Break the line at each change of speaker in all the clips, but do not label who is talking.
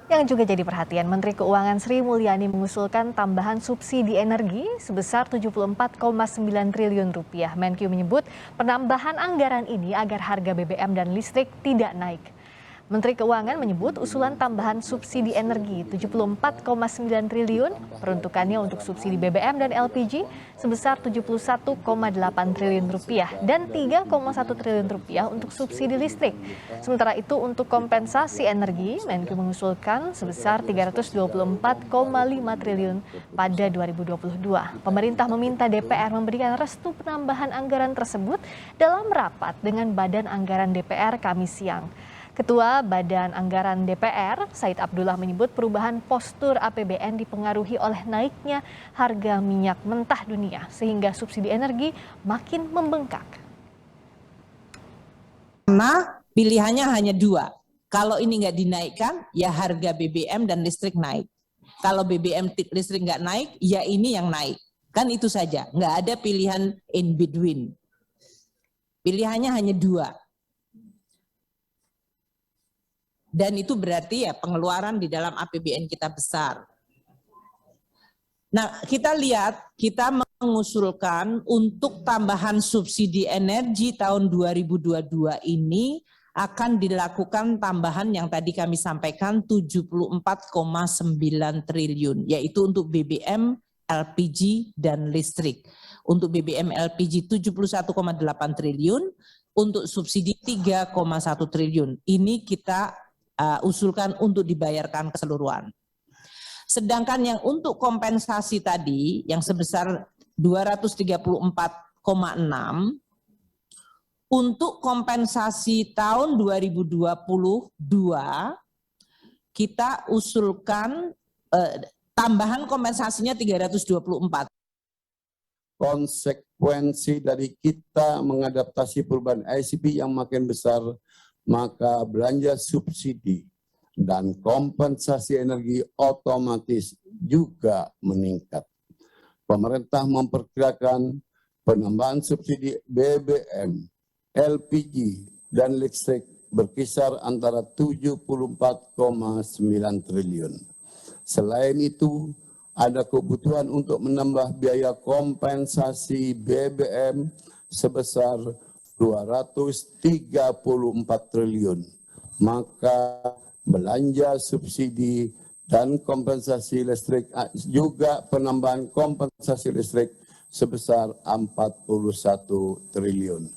Yang juga jadi perhatian, Menteri Keuangan Sri Mulyani mengusulkan tambahan subsidi energi sebesar 74,9 triliun rupiah. Menkyu menyebut penambahan anggaran ini agar harga BBM dan listrik tidak naik. Menteri Keuangan menyebut usulan tambahan subsidi energi 74,9 triliun peruntukannya untuk subsidi BBM dan LPG sebesar 71,8 triliun rupiah dan 3,1 triliun rupiah untuk subsidi listrik. Sementara itu untuk kompensasi energi, Menkyu mengusulkan sebesar 324,5 triliun pada 2022. Pemerintah meminta DPR memberikan restu penambahan anggaran tersebut dalam rapat dengan Badan Anggaran DPR Kamis siang. Ketua Badan Anggaran DPR, Said Abdullah menyebut perubahan postur APBN dipengaruhi oleh naiknya harga minyak mentah dunia sehingga subsidi energi makin membengkak.
Karena pilihannya hanya dua. Kalau ini nggak dinaikkan, ya harga BBM dan listrik naik. Kalau BBM listrik nggak naik, ya ini yang naik. Kan itu saja, nggak ada pilihan in between. Pilihannya hanya dua. Dan itu berarti ya pengeluaran di dalam APBN kita besar. Nah, kita lihat, kita mengusulkan untuk tambahan subsidi energi tahun 2022 ini akan dilakukan tambahan yang tadi kami sampaikan 74,9 triliun, yaitu untuk BBM, LPG, dan listrik. Untuk BBM LPG 71,8 triliun, untuk subsidi 3,1 triliun. Ini kita usulkan untuk dibayarkan keseluruhan. Sedangkan yang untuk kompensasi tadi yang sebesar 234,6 untuk kompensasi tahun 2022 kita usulkan tambahan kompensasinya 324.
Konsekuensi dari kita mengadaptasi perubahan ICP yang makin besar, maka belanja subsidi dan kompensasi energi otomatis juga meningkat. Pemerintah memperkirakan penambahan subsidi BBM, LPG, dan listrik berkisar antara 74,9 triliun. Selain itu, ada kebutuhan untuk menambah biaya kompensasi BBM sebesar 234 triliun, maka belanja subsidi dan kompensasi listrik juga penambahan kompensasi listrik sebesar 41 triliun.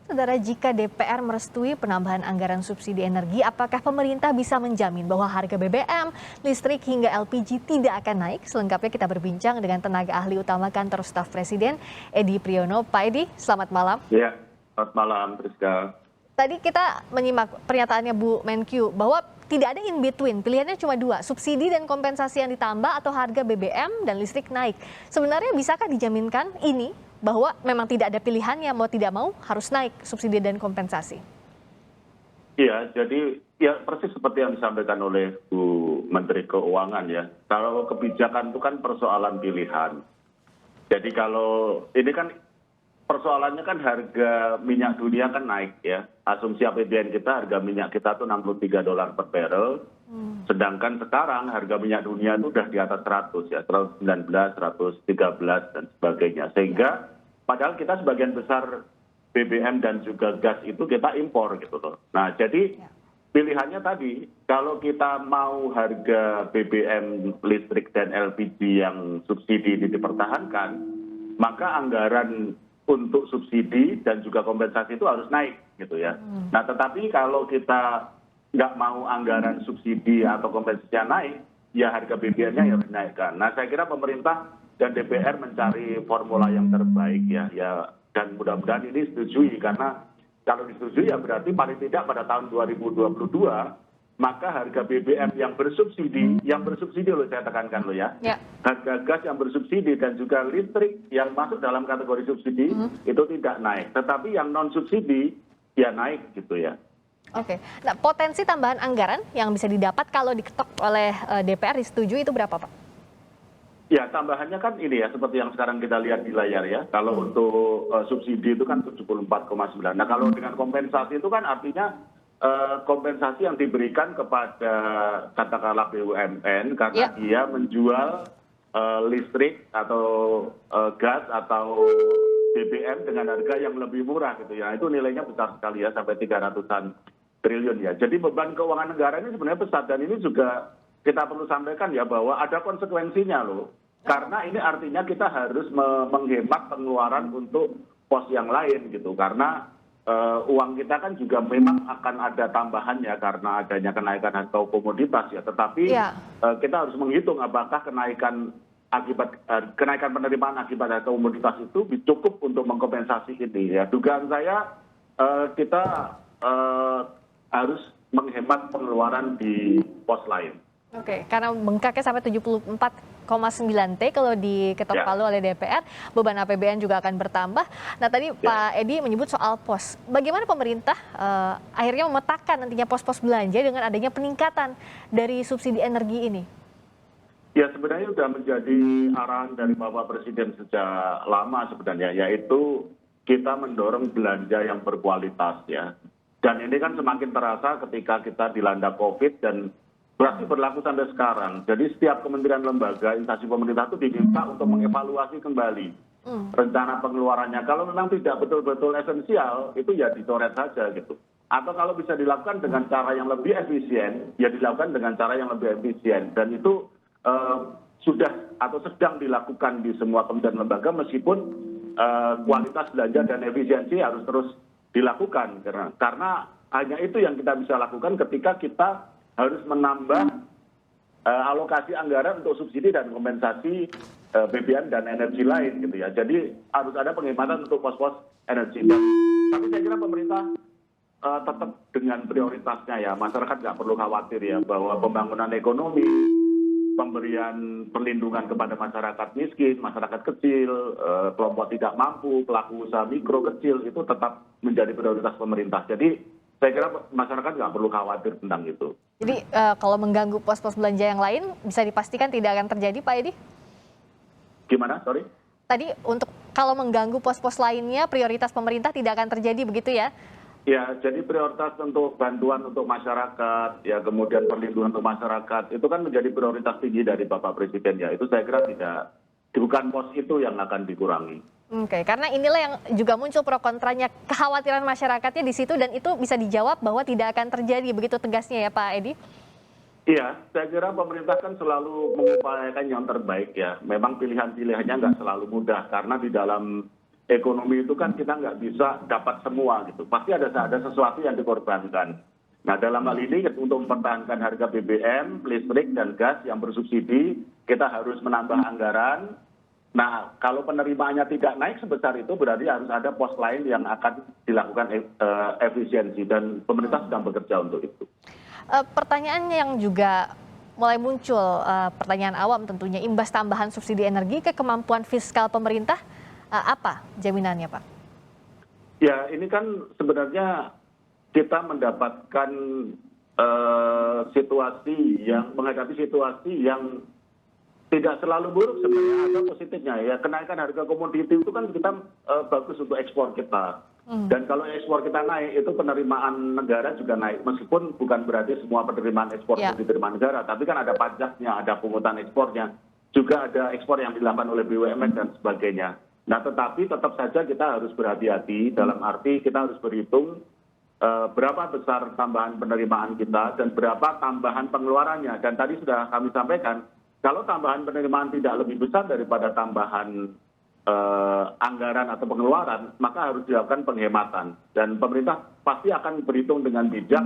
Saudara, jika DPR merestui penambahan anggaran subsidi energi, apakah pemerintah bisa menjamin bahwa harga BBM, listrik hingga LPG tidak akan naik? Selengkapnya kita berbincang dengan tenaga ahli utama Kantor Staf Presiden, Edi Priyono. Pak Edi, selamat malam.
Ya, selamat malam, Priska.
Tadi kita menyimak pernyataannya Bu Menkyu bahwa tidak ada in between, pilihannya cuma dua, subsidi dan kompensasi yang ditambah atau harga BBM dan listrik naik. Sebenarnya bisakah dijaminkan ini bahwa memang tidak ada pilihannya, mau tidak mau harus naik subsidi dan kompensasi?
Iya, jadi ya persis seperti yang disampaikan oleh Bu Menteri Keuangan ya. Kalau kebijakan itu kan persoalan pilihan. Jadi kalau ini kan persoalannya kan harga minyak dunia kan naik ya. Asumsi APBN kita harga minyak kita tuh $63 per barrel. Sedangkan sekarang harga minyak dunia itu udah di atas 100 ya, 119, 113 dan sebagainya. Sehingga padahal kita sebagian besar BBM dan juga gas itu kita impor gitu loh. Nah, jadi pilihannya tadi kalau kita mau harga BBM, listrik dan LPG yang subsidi ini dipertahankan, maka anggaran untuk subsidi dan juga kompensasi itu harus naik gitu ya. Nah, tetapi kalau kita nggak mau anggaran subsidi atau kompensasi yang naik, ya harga BBM-nya ya harus dinaikkan. Nah, saya kira pemerintah dan DPR mencari formula yang terbaik ya, dan mudah-mudahan ini disetujui karena kalau disetujui ya berarti paling tidak pada tahun 2022 maka harga BBM yang bersubsidi loh saya tekankan loh ya, harga gas yang bersubsidi dan juga listrik yang masuk dalam kategori subsidi itu tidak naik, tetapi yang non subsidi ya naik gitu ya.
Oke, nah potensi tambahan anggaran yang bisa didapat kalau diketok oleh DPR disetujui itu berapa Pak?
Ya tambahannya kan ini ya seperti yang sekarang kita lihat di layar ya. Kalau untuk subsidi itu kan 74,9. Nah kalau dengan kompensasi itu kan artinya kompensasi yang diberikan kepada katakanlah BUMN karena dia menjual listrik atau gas atau BBM dengan harga yang lebih murah gitu ya. Itu nilainya besar sekali ya, sampai 300-an triliun ya. Jadi beban keuangan negara ini sebenarnya besar, dan ini juga kita perlu sampaikan ya bahwa ada konsekuensinya loh. Karena ini artinya kita harus menghemat pengeluaran untuk pos yang lain gitu. Karena uang kita kan juga memang akan ada tambahannya karena adanya kenaikan harga komoditas ya. Tetapi kita harus menghitung apakah kenaikan penerimaan akibat harga komoditas itu cukup untuk mengkompensasi ini ya. Dugaan saya kita harus menghemat pengeluaran di pos lain.
Oke, karena bengkaknya sampai 74,9 T kalau diketok palu oleh DPR, beban APBN juga akan bertambah. Nah tadi Pak Edi menyebut soal pos. Bagaimana pemerintah akhirnya memetakan nantinya pos-pos belanja dengan adanya peningkatan dari subsidi energi ini?
Ya sebenarnya sudah menjadi arahan dari Bapak Presiden sejak lama sebenarnya, yaitu kita mendorong belanja yang berkualitas ya. Dan ini kan semakin terasa ketika kita dilanda COVID dan berarti berlaku sampai sekarang. Jadi setiap kementerian lembaga, instansi pemerintah itu diminta untuk mengevaluasi kembali rencana pengeluarannya. Kalau memang tidak betul-betul esensial, itu ya dicoret saja gitu. Atau kalau bisa dilakukan dengan cara yang lebih efisien, ya dilakukan dengan cara yang lebih efisien. Dan itu sudah atau sedang dilakukan di semua kementerian lembaga, meskipun kualitas belanja dan efisiensi harus terus dilakukan. Karena hanya itu yang kita bisa lakukan ketika kita harus menambah alokasi anggaran untuk subsidi dan kompensasi BBM dan energi lain gitu ya. Jadi harus ada penghematan untuk pos-pos energi. Tapi saya kira pemerintah tetap dengan prioritasnya ya. Masyarakat nggak perlu khawatir ya bahwa pembangunan ekonomi, pemberian perlindungan kepada masyarakat miskin, masyarakat kecil, kelompok tidak mampu, pelaku usaha mikro kecil itu tetap menjadi prioritas pemerintah. Jadi saya kira masyarakat nggak perlu khawatir tentang itu.
Jadi kalau mengganggu pos-pos belanja yang lain bisa dipastikan tidak akan terjadi, Pak Edi?
Gimana? Sorry?
Tadi untuk kalau mengganggu pos-pos lainnya prioritas pemerintah tidak akan terjadi begitu ya?
Ya, jadi prioritas untuk bantuan untuk masyarakat, ya kemudian perlindungan untuk masyarakat, itu kan menjadi prioritas tinggi dari Bapak Presiden ya. Itu saya kira bukan pos itu yang akan dikurangi.
Oke, karena inilah yang juga muncul pro kontranya, kekhawatiran masyarakatnya di situ, dan itu bisa dijawab bahwa tidak akan terjadi, begitu tegasnya ya Pak Edi?
Iya, saya kira pemerintah kan selalu mengupayakan yang terbaik ya. Memang pilihan-pilihannya nggak selalu mudah, karena di dalam ekonomi itu kan kita nggak bisa dapat semua gitu. Pasti ada sesuatu yang dikorbankan. Nah dalam hal ini untuk mempertahankan harga BBM, listrik, dan gas yang bersubsidi, kita harus menambah anggaran. Nah kalau penerimaannya tidak naik sebesar itu, berarti harus ada pos lain yang akan dilakukan efisiensi, dan pemerintah sedang bekerja untuk itu.
Pertanyaan yang juga mulai muncul, pertanyaan awam tentunya, imbas tambahan subsidi energi ke kemampuan fiskal pemerintah, apa jaminannya Pak?
Ya ini kan sebenarnya kita mendapatkan menghadapi situasi yang tidak selalu buruk sebenarnya, ada positifnya ya. Kenaikan harga komoditi itu kan kita bagus untuk ekspor kita. Dan kalau ekspor kita naik, itu penerimaan negara juga naik. Meskipun bukan berarti semua penerimaan ekspor itu diterima negara, tapi kan ada pajaknya, ada pungutan ekspornya, juga ada ekspor yang dilakukan oleh BUMN dan sebagainya. Nah tetapi tetap saja kita harus berhati-hati, dalam arti kita harus berhitung berapa besar tambahan penerimaan kita dan berapa tambahan pengeluarannya. Dan tadi sudah kami sampaikan, kalau tambahan penerimaan tidak lebih besar daripada tambahan anggaran atau pengeluaran, maka harus dilakukan penghematan. Dan pemerintah pasti akan berhitung dengan bijak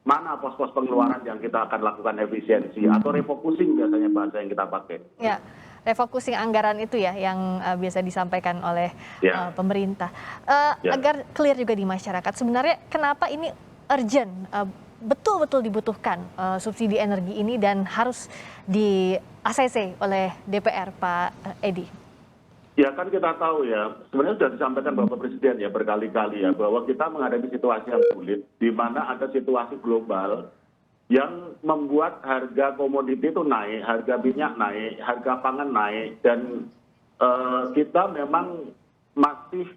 mana pos-pos pengeluaran yang kita akan lakukan efisiensi atau refocusing, biasanya bahasa yang kita pakai.
Ya, refocusing anggaran itu ya yang biasa disampaikan oleh pemerintah. Agar clear juga di masyarakat, sebenarnya kenapa ini urgent, betul-betul dibutuhkan subsidi energi ini dan harus di ACC oleh DPR, Pak Edi?
Ya kan kita tahu ya, sebenarnya sudah disampaikan Bapak Presiden ya berkali-kali ya, bahwa kita menghadapi situasi yang sulit, di mana ada situasi global yang membuat harga komoditi itu naik, harga minyak naik, harga pangan naik, dan kita memang masih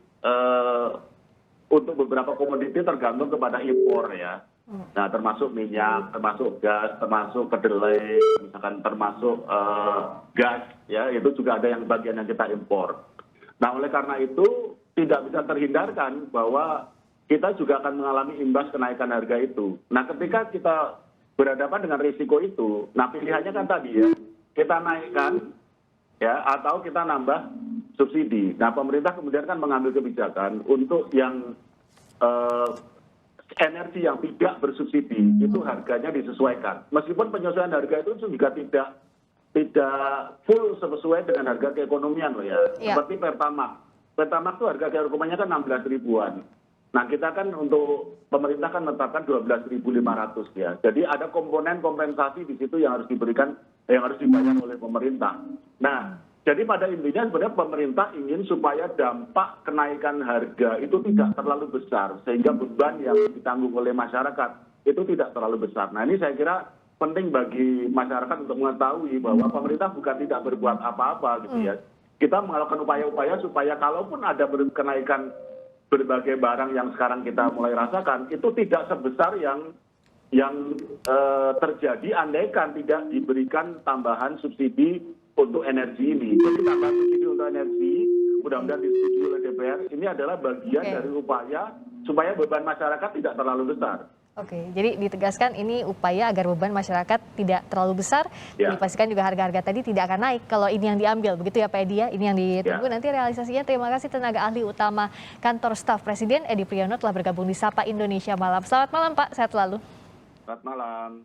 untuk beberapa komoditi tergantung kepada impor ya. Nah, termasuk minyak, termasuk gas, termasuk kedelai, misalkan termasuk gas, ya itu juga ada yang bagian yang kita impor. Nah, oleh karena itu tidak bisa terhindarkan bahwa kita juga akan mengalami imbas kenaikan harga itu. Nah, ketika kita berhadapan dengan risiko itu, nah pilihannya kan tadi ya, kita naikkan ya atau kita nambah subsidi. Nah, pemerintah kemudian kan mengambil kebijakan untuk yang energi yang tidak bersubsidi itu harganya disesuaikan. Meskipun penyesuaian harga itu juga tidak full sesuai dengan harga keekonomian loh ya. Seperti Pertamax. Pertamax itu harga keekonomiannya kan 16 ribuan. Nah, kita kan untuk pemerintah kan menetapkan 12.500 ya. Jadi ada komponen kompensasi di situ yang harus diberikan, yang harus dibayar oleh pemerintah. Nah, jadi pada intinya sebenarnya pemerintah ingin supaya dampak kenaikan harga itu tidak terlalu besar, sehingga beban yang ditanggung oleh masyarakat itu tidak terlalu besar. Nah, ini saya kira penting bagi masyarakat untuk mengetahui bahwa pemerintah bukan tidak berbuat apa-apa gitu ya. Kita melakukan upaya-upaya supaya kalaupun ada kenaikan berbagai barang yang sekarang kita mulai rasakan, itu tidak sebesar yang terjadi andaikan tidak diberikan tambahan subsidi untuk energi ini. Jadi tambahan subsidi untuk energi, mudah-mudahan disetujui oleh DPR, ini adalah bagian dari upaya supaya beban masyarakat tidak terlalu besar.
Oke, jadi ditegaskan ini upaya agar beban masyarakat tidak terlalu besar, dipastikan juga harga-harga tadi tidak akan naik kalau ini yang diambil, begitu ya Pak Edi ya? Ini yang ditunggu nanti realisasinya. Terima kasih tenaga ahli utama Kantor Staf Presiden Edi Priyono telah bergabung di Sapa Indonesia Malam. Selamat malam Pak, sehat selalu.
Selamat malam.